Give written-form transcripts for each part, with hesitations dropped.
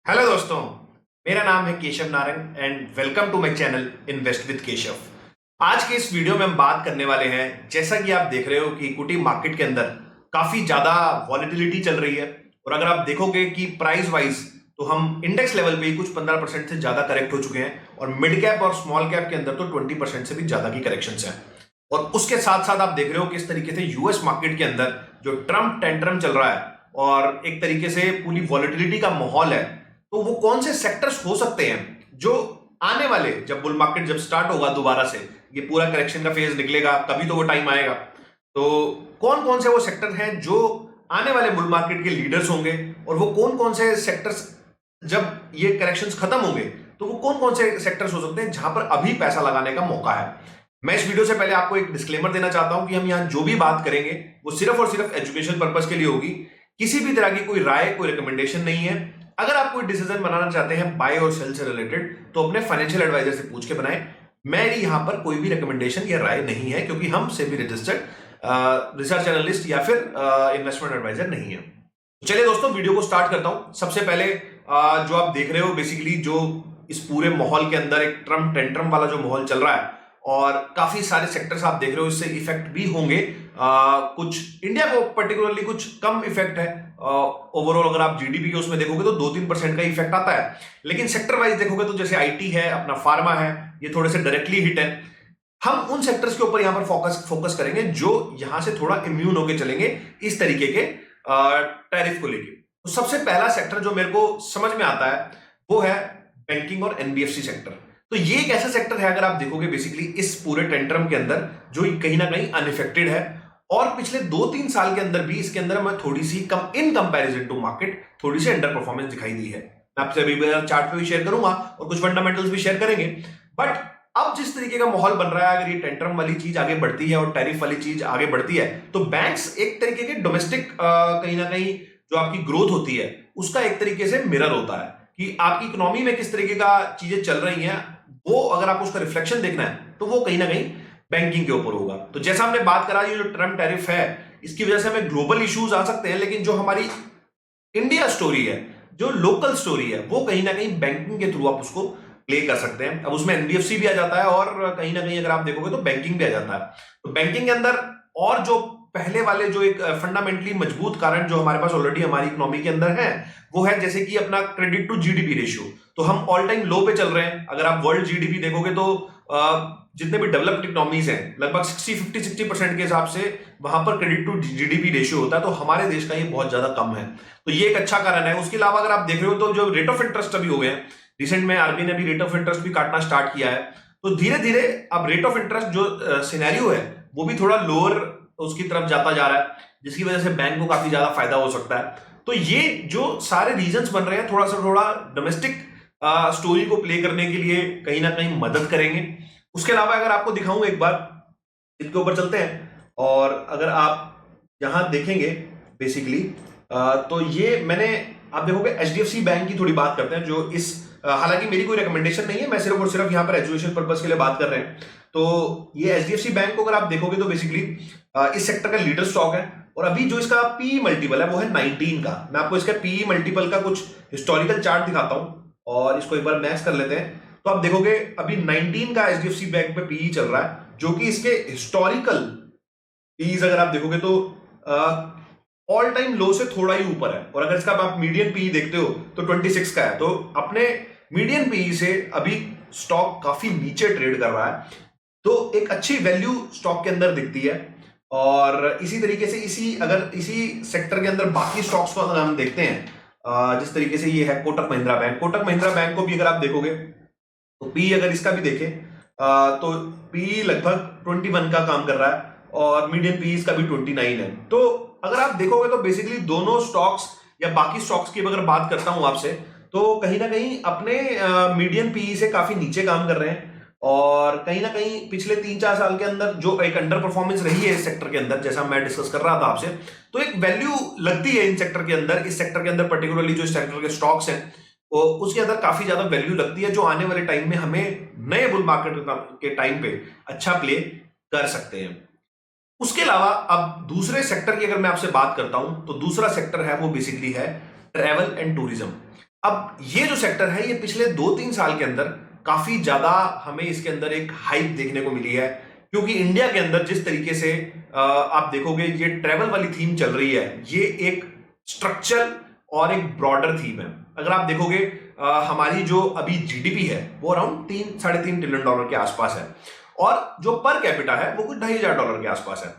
Hello दोस्तों, मेरा नाम है Keshav Narang and welcome to my channel invest with Keshav. आज के इस वीडियो में हम बात करने वाले हैं, जैसा कि आप देख रहे हो कि इक्विटी मार्केट के अंदर काफी ज्यादा वॉलेटिलिटी चल रही है। और अगर आप देखोगे कि प्राइस वाइज तो हम इंडेक्स लेवल पे ही कुछ 15% से ज्यादा करेक्ट हो चुके हैं और मिड कैप और स्मॉल कैप के अंदर तो 20% से भी ज्यादा की करेक्शंस हैं। और उसके साथ साथ आप देख रहे हो किस तरीके से यूएस मार्केट के अंदर जो ट्रम्प टेंट्रम चल रहा है और एक तरीके से पूरी वॉलेटिलिटी का माहौल है, तो वो कौन से सेक्टर्स हो सकते हैं जो आने वाले जब बुल मार्केट जब स्टार्ट होगा दोबारा से, ये पूरा करेक्शन का फेज निकलेगा कभी तो वो टाइम आएगा, तो कौन कौन से वो सेक्टर हैं जो आने वाले बुल मार्केट के लीडर्स होंगे और वो कौन कौन से सेक्टर्स जब ये करेक्शंस खत्म होंगे तो वो कौन कौन से सेक्टर्स हो सकते हैं जहां पर अभी पैसा लगाने का मौका है। मैं इस वीडियो से पहले आपको एक डिस्क्लेमर देना चाहता हूं कि हम यहां जो भी बात करेंगे वो सिर्फ और सिर्फ एजुकेशन पर्पस के लिए होगी, किसी भी तरह की कोई राय कोई रिकमेंडेशन नहीं है। अगर आप कोई डिसीजन बनाना चाहते हैं बाय और सेल से रिलेटेड तो अपने फाइनेंशियल एडवाइजर से पूछ के बनाएं। मेरी यहां पर कोई भी रिकमेंडेशन या राय नहीं है क्योंकि हम सेबी रजिस्टर्ड रिसर्च एनालिस्ट या फिर इन्वेस्टमेंट एडवाइजर नहीं है। चलिए दोस्तों, वीडियो को स्टार्ट करता हूं। सबसे पहले जो आप देख रहे हो बेसिकली जो इस पूरे माहौल के अंदर एक ट्रम्प टेंट्रम वाला जो माहौल चल रहा है और काफी सारे सेक्टर्स आप देख रहे हो इससे इफेक्ट भी होंगे। कुछ इंडिया को पर्टिकुलरली कुछ कम इफेक्ट है। ओवरऑल अगर आप जीडीपी के उसमें देखोगे तो 2-3% का इफेक्ट आता है, लेकिन सेक्टर वाइज देखोगे तो जैसे आईटी है, अपना फार्मा है, ये थोड़े से डायरेक्टली हिट है। हम उन सेक्टर्स के ऊपर यहां पर फोकस करेंगे जो यहां से थोड़ा इम्यून होकर चलेंगे इस तरीके के टैरिफ को लेके। तो सबसे पहला सेक्टर जो मेरे को समझ में आता है वो है बैंकिंग और एनबीएफसी सेक्टर। तो ये एक ऐसा सेक्टर है, अगर आप देखोगे बेसिकली इस पूरे टेंट्रम के अंदर जो कहीं ना कहीं अनइफेक्टेड है और पिछले 2-3 साल के अंदर भी इसके अंदर हमें थोड़ी सी कम इन कंपैरिजन टू मार्केट थोड़ी सी अंडर परफॉर्मेंस दिखाई दी है। मैं आपसे अभी चार्ट पे भी शेयर करूंगा और कुछ फंडामेंटल्स भी शेयर करेंगे। बट अब जिस तरीके का माहौल बन रहा है, अगर ये टेंट्रम वाली चीज आगे बढ़ती है और टैरिफ वाली चीज आगे बढ़ती है तो बैंक्स एक तरीके के डोमेस्टिक कहीं ना कहीं जो आपकी ग्रोथ होती है उसका एक तरीके से मिरर होता है कि आपकी इकोनॉमी में किस तरीके का चीजें चल रही हैं, वो अगर आपको उसका रिफ्लेक्शन देखना है तो वो कहीं ना कहीं बैंकिंग के ऊपर होगा। तो जैसा हमने बात करा, ये जो ट्रम्प टैरिफ है इसकी वजह से हमें ग्लोबल इश्यूज आ सकते हैं, लेकिन जो हमारी इंडिया स्टोरी है, जो लोकल स्टोरी है, वो कहीं ना कहीं बैंकिंग के थ्रू आप उसको प्ले कर सकते हैं। अब उसमें एनबीएफसी भी आ जाता है और कहीं ना कहीं अगर आप देखोगे तो बैंकिंग भी आ जाता है। तो बैंकिंग के अंदर और जो पहले वाले जो एक फंडामेंटली मजबूत कारण जो हमारे पास ऑलरेडी हमारी इकोनॉमी के अंदर है वो है जैसे कि अपना क्रेडिट टू जीडीपी रेशियो। तो हम ऑल टाइम लो पे चल रहे हैं। अगर आप वर्ल्ड जीडीपी देखोगे तो जितने भी डेवलप्ड इकोनॉमीज हैं लगभग 60% के हिसाब से वहां पर क्रेडिट टू जीडीपी रेशियो होता है, तो हमारे देश का ये बहुत ज्यादा कम है। तो ये एक अच्छा कारण है। उसके अलावा अगर आप देख रहे हो तो जो रेट ऑफ इंटरेस्ट अभी हो गए हैं, रिसेंट में आरबीआई ने भी रेट ऑफ इंटरेस्ट भी काटना स्टार्ट किया है, तो धीरे धीरे अब रेट ऑफ इंटरेस्ट जो सिनेरियो है वो भी थोड़ा लोअर उसकी तरफ जाता जा रहा है, जिसकी वजह से बैंक को काफी ज्यादा फायदा हो सकता है। तो ये जो सारे रीजंस बन रहे हैं थोड़ा डोमेस्टिक स्टोरी को प्ले करने के लिए कहीं ना कहीं मदद करेंगे। उसके अलावा अगर आपको दिखाऊं एक बार, इसके ऊपर चलते हैं और अगर आप यहां देखेंगे बेसिकली तो ये मैंने आप देखोगे एचडीएफसी बैंक की थोड़ी बात करते हैं जो इस हालांकि मेरी कोई रिकमेंडेशन नहीं है, मैं सिर्फ और सिर्फ यहां पर एजुकेशन पर्पस के लिए बात कर रहे हैं। तो ये एचडीएफसी बैंक को अगर आप देखोगे तो बेसिकली इस सेक्टर का लीडर स्टॉक है और अभी जो इसका पी मल्टीपल है वो है 19 का। मैं आपको इसका पी मल्टीपल का कुछ हिस्टोरिकल चार्ट दिखाता हूं और इसको एक बार मैच कर लेते हैं। तो आप देखोगे अभी 19 का एचडीएफसी बैंक पे पीई चल रहा है, जो कि इसके हिस्टोरिकल पीईज अगर आप देखोगे तो ऑल टाइम लो से थोड़ा ही ऊपर है। और अगर इसका आप मीडियन पीई देखते हो तो 26 का है। तो अपने मीडियन पीई से अभी स्टॉक काफी नीचे ट्रेड कर रहा है, तो एक अच्छी वैल्यू स्टॉक के अंदर दिखती है। और इसी तरीके से इसी सेक्टर के अंदर बाकी स्टॉक्स को अगर हम देखते हैं, जिस तरीके से ये है कोटक महिंद्रा बैंक को भी अगर आप देखोगे तो पी अगर इसका भी देखें तो पी लगभग 21 का काम कर रहा है और मीडियम पी इसका भी 29 है। तो अगर आप देखोगे तो बेसिकली दोनों स्टॉक्स या बाकी स्टॉक्स की अगर बात करता हूं आपसे तो कहीं ना कहीं अपने मीडियम पी से काफी नीचे काम कर रहे हैं और कहीं ना कहीं पिछले 3-4 साल के अंदर जो एक अंडर परफॉर्मेंस रही है इस सेक्टर के अंदर, जैसा मैं डिस्कस कर रहा था आपसे, तो एक वैल्यू लगती है इन सेक्टर के अंदर। इस सेक्टर के अंदर पर्टिकुलरली जो सेक्टर के स्टॉक्स हैं उसके अंदर काफी ज्यादा वैल्यू लगती है, जो आने वाले टाइम में हमें नए बुल मार्केट के टाइम पे अच्छा प्ले कर सकते हैं। उसके अलावा अब दूसरे सेक्टर की अगर मैं आपसे बात करता हूं तो दूसरा सेक्टर है वो बेसिकली है ट्रैवल एंड टूरिज्म। अब ये जो सेक्टर है, ये पिछले 2-3 साल के अंदर काफी ज्यादा हमें इसके अंदर एक हाइप देखने को मिली है, क्योंकि इंडिया के अंदर जिस तरीके से आप देखोगे ये ट्रेवल वाली थीम चल रही है, ये एक स्ट्रक्चरल और एक ब्रॉडर थीम है। अगर आप देखोगे हमारी जो अभी जीडीपी है वो अराउंड 3-3.5 ट्रिलियन डॉलर के आसपास है, और जो पर कैपिटा है वो कुछ $2,500 के आसपास है।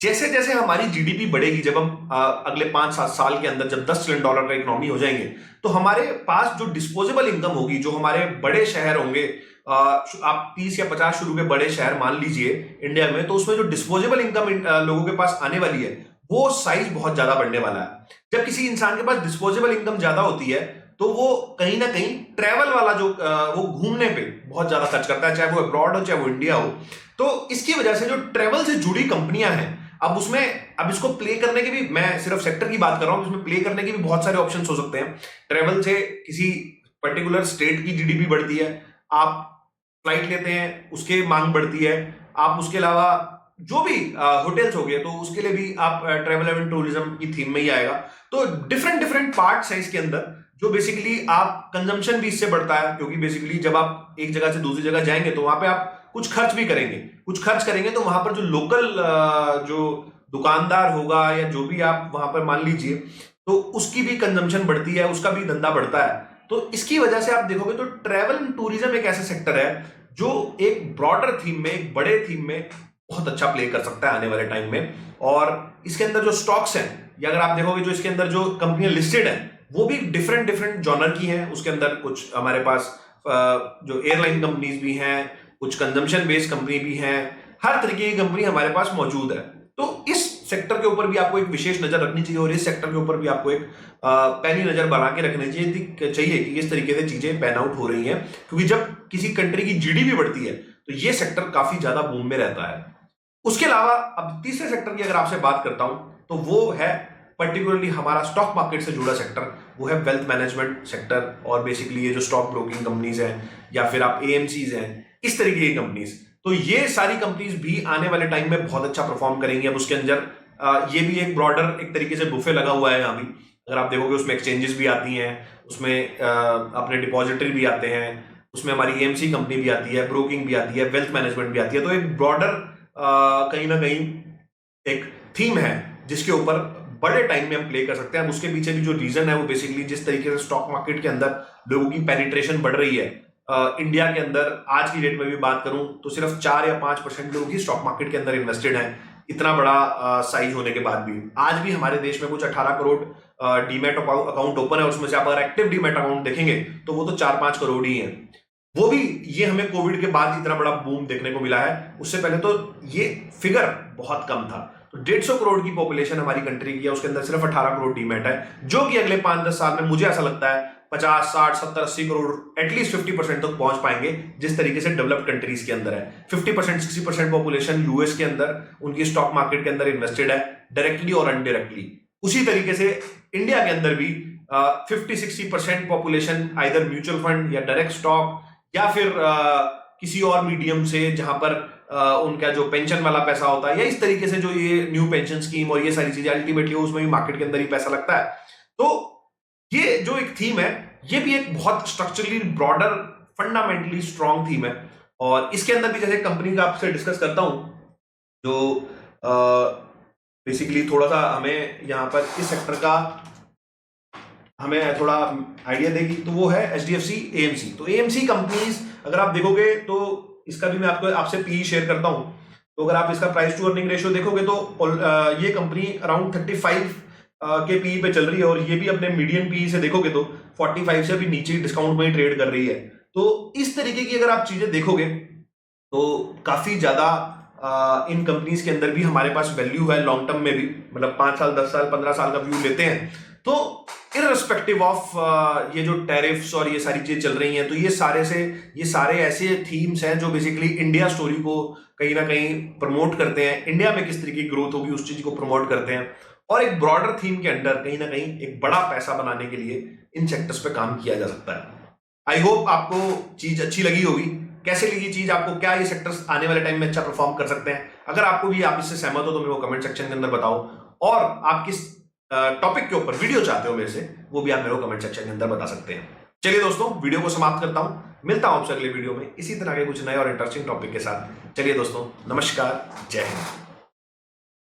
जैसे जैसे हमारी जीडीपी बढ़ेगी, जब हम अगले 5-7 साल के अंदर जब $10 ट्रिलियन का इकोनॉमी हो जाएंगे, तो हमारे पास जो डिस्पोजेबल इनकम होगी, जो हमारे बड़े शहर होंगे, आप 30 या 50 शुरू के बड़े शहर मान लीजिए इंडिया में, तो उसमें जो डिस्पोजेबल इनकम लोगों के पास आने वाली है वो साइज बहुत ज्यादा बढ़ने वाला है। जब किसी इंसान के पास डिस्पोजेबल इनकम ज्यादा होती है तो वो कहीं ना कहीं ट्रैवल वाला जो वो घूमने पे बहुत ज्यादा खर्च करता है, चाहे वो अब्रॉड हो चाहे वो इंडिया हो। तो इसकी वजह से जो ट्रैवल से जुड़ी कंपनियां हैं, अब इसको प्ले करने के भी, मैं सिर्फ सेक्टर की बात कर रहा हूं, इसमें प्ले करने के भी बहुत सारे ऑप्शंस हो सकते हैं। ट्रैवल से किसी पर्टिकुलर स्टेट की जीडीपी बढ़ती है, आप फ्लाइट लेते हैं उसके मांग बढ़ती है, आप उसके अलावा जो भी होटल्स हो गए तो उसके लिए भी आप ट्रैवल एंड टूरिज्म की थीम में ही आएगा। तो डिफरेंट डिफरेंट पार्ट्स है इसके अंदर, जो बेसिकली आप कंजम्पशन भी इससे बढ़ता है, क्योंकि बेसिकली जब आप एक जगह से दूसरी जगह जाएंगे तो वहां पे आप कुछ खर्च भी करेंगे, तो वहां पर जो लोकल जो दुकानदार होगा या जो भी आप वहां पर मान लीजिए, तो उसकी भी कंजम्पशन बढ़ती है, उसका भी धंधा बढ़ता है। तो इसकी वजह से आप देखोगे तो ट्रैवल एंड टूरिज्म एक ऐसा सेक्टर है जो एक ब्रॉडर थीम में, एक बड़े थीम में बहुत अच्छा प्ले कर सकता है आने वाले टाइम में। और इसके अंदर जो स्टॉक्स हैं, या अगर आप देखोगे जो इसके अंदर जो कंपनियां लिस्टेड हैं वो भी डिफरेंट डिफरेंट जॉनर की हैं। उसके अंदर कुछ हमारे पास जो एयरलाइन कंपनीज भी हैं, कुछ कंजम्पशन बेस्ड कंपनी भी हैं, हर तरीके की कंपनी हमारे पास मौजूद है। तो इस सेक्टर के ऊपर भी आपको एक विशेष नजर रखनी चाहिए, और इस सेक्टर के ऊपर भी आपको एक पैनी नजर बना के रखनी चाहिए कि इस तरीके से चीजें पैन आउट हो रही हैं, क्योंकि जब किसी कंट्री की जीडीपी बढ़ती है तो ये सेक्टर काफी ज्यादा बूम में रहता है। उसके अलावा अब तीसरे सेक्टर की अगर आपसे बात करता हूं तो वो है पर्टिकुलरली हमारा स्टॉक मार्केट से जुड़ा सेक्टर, वो है वेल्थ मैनेजमेंट सेक्टर। और बेसिकली ये जो स्टॉक ब्रोकिंग कंपनीज हैं या फिर आप एएमसीज हैं, इस तरीके की कंपनीज, तो ये सारी कंपनीज भी आने वाले टाइम में बहुत अच्छा परफॉर्म करेंगी। अब उसके अंदर ये भी एक ब्रॉडर एक तरीके से बुफे लगा हुआ है यहाँ भी। अगर आप देखोगे उसमें एक्सचेंजेस भी आती हैं, उसमें अपने डिपॉजिटरी भी आते हैं, उसमें हमारी एएमसी कंपनी भी आती है, ब्रोकिंग भी आती है, वेल्थ मैनेजमेंट भी आती है। तो एक ब्रॉडर कहीं ना कहीं एक थीम है जिसके ऊपर बड़े टाइम में हम प्ले कर सकते हैं। उसके पीछे भी जो रीजन है वो बेसिकली जिस तरीके से स्टॉक मार्केट के अंदर लोगों की पेनिट्रेशन बढ़ रही है, इंडिया के अंदर आज की डेट में भी बात करूं तो सिर्फ 4 या 5% लोग ही स्टॉक मार्केट के अंदर इन्वेस्टेड हैं। इतना बड़ा साइज होने के बाद भी आज भी हमारे देश में कुछ 18 करोड़ डीमैट अकाउंट ओपन है, उसमें से आप अगर एक्टिव डीमैट अकाउंट देखेंगे तो वो तो 4-5 करोड़ ही है। वो भी ये हमें कोविड के बाद इतना बड़ा बूम देखने को मिला है, उससे पहले तो ये फिगर बहुत कम था। तो 150 करोड़ की पॉपुलेशन हमारी कंट्री की है, उसके अंदर सिर्फ 18 करोड़ डीमैट है, जो कि अगले 5-10 साल में मुझे ऐसा लगता है 50, 60, 70, 80 करोड़ एटलीस्ट 50% तक पहुंच पाएंगे, जिस तरीके से डेवलप्ड कंट्रीज के अंदर है। 50%, 60% पॉपुलेशन यूएस के अंदर उनकी स्टॉक मार्केट के अंदर इन्वेस्टेड है, डायरेक्टली और अनडायरेक्टली। उसी तरीके से इंडिया के अंदर भी 50-60% पॉपुलेशन आइदर म्यूचुअल फंड या डायरेक्ट स्टॉक या फिर किसी और मीडियम से, जहां पर उनका जो पेंशन वाला पैसा होता है, या इस तरीके से जो ये न्यू पेंशन स्कीम और ये सारी चीजें अल्टीमेटली उसमें भी मार्केट के अंदर ही पैसा लगता है। तो ये जो एक थीम है, ये भी एक बहुत structurally broader fundamentally strong theme है। और इसके अंदर भी जैसे कंपनी का आपसे डिस्कस करता हूं जो बेसिकली थोड़ा सा हमें यहाँ पर इस सेक्टर का हमें थोड़ा आइडिया देगी, तो वो है एचडीएफसी एएमसी। तो एएमसी कंपनीज अगर आप देखोगे तो इसका भी मैं आपसे पीई शेयर करता हूं। तो अगर आप इसका प्राइस टू अर्निंग रेशियो देखोगे तो ये कंपनी अराउंड 35 के पीई पे चल रही है, और ये भी अपने मीडियन पीई से देखोगे तो 45 से भी नीचे डिस्काउंट में ही ट्रेड कर रही है। तो इस तरीके की अगर आप चीजें देखोगे तो काफी ज्यादा इन कंपनीज के अंदर भी हमारे पास वैल्यू है लॉन्ग टर्म में भी, मतलब 5 साल 10 साल 15 साल का व्यू लेते हैं तो इररिस्पेक्टिव ऑफ ये जो टैरिफ्स और ये सारी चीजें चल रही हैं, तो ये सारे ऐसे थीम्स हैं जो बेसिकली इंडिया स्टोरी को कहीं ना कहीं प्रमोट करते हैं, इंडिया में किस तरीके की ग्रोथ होगी उस चीज को प्रमोट करते हैं, और एक ब्रॉडर थीम के अंडर कहीं ना कहीं एक बड़ा पैसा बनाने के लिए इन सेक्टर्स पे काम किया जा सकता है। आई होप आपको चीज अच्छी लगी होगी। कैसे लगी चीज आपको, क्या ये सेक्टर्स आने वाले टाइम में अच्छा परफॉर्म कर सकते हैं? अगर आपको भी आप इससे सहमत हो तो मेरे को कमेंट सेक्शन के अंदर बताओ, और आप किस टॉपिक के ऊपर वीडियो चाहते हो मेरे से, वो भी आप मेरे को कमेंट सेक्शन के अंदर बता सकते हैं। चलिए दोस्तों, वीडियो को समाप्त करता हूं, मिलता हूं आपसे अगले वीडियो में इसी तरह के कुछ नए और इंटरेस्टिंग टॉपिक के साथ। चलिए दोस्तों, नमस्कार, जय हिंद।